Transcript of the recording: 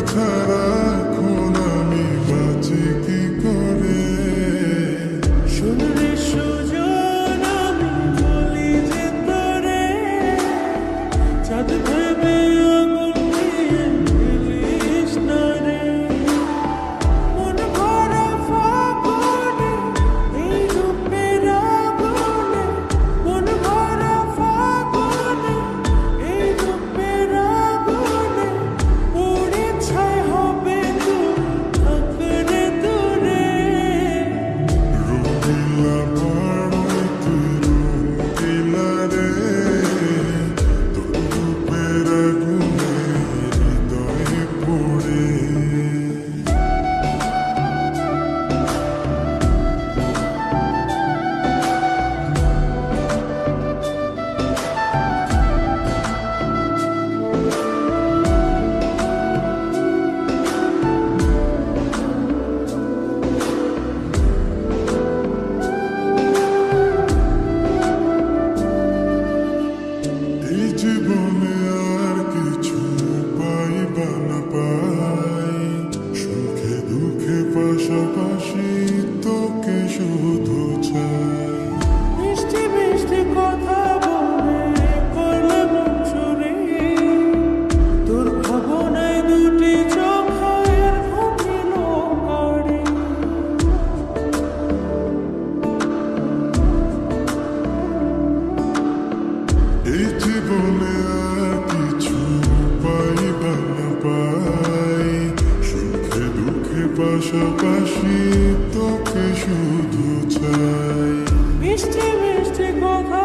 ছাড়া এখন আমি বাঁচি কি করে? শুনলে সুজন আমি বলি যে তোরে, চাঁদ ভেবে আগুন দিয়ে ফেলিস না রে। মন ভরা ফাগুনে এই রূপের আগুনে, মন ভরা ফাগুনে এই রূপের আগুনে, পুড়ে ছাই হবে তুই থাকলে দূরে। রঙিলা পাড়ায় তুই রঙিলা রে, তোর রূপের আগুনে হৃদয়ে পড়ে। এই জীবনে আর কিছু পাইবা না পাই, সুখে দুঃখে পাশাপাশি তোকে শুধু চাই। মিষ্টি মিষ্টি কথা বলে করলে মন চুরি, তোর ভাবনায় দুটি চোখের ঘুমিল কারে। এই জীবনে আর কিছু পাইবা না পাই, সুখে দুঃখে পাশাপাশি তোকে শুধু চাই। মিষ্টি মিষ্টি কথা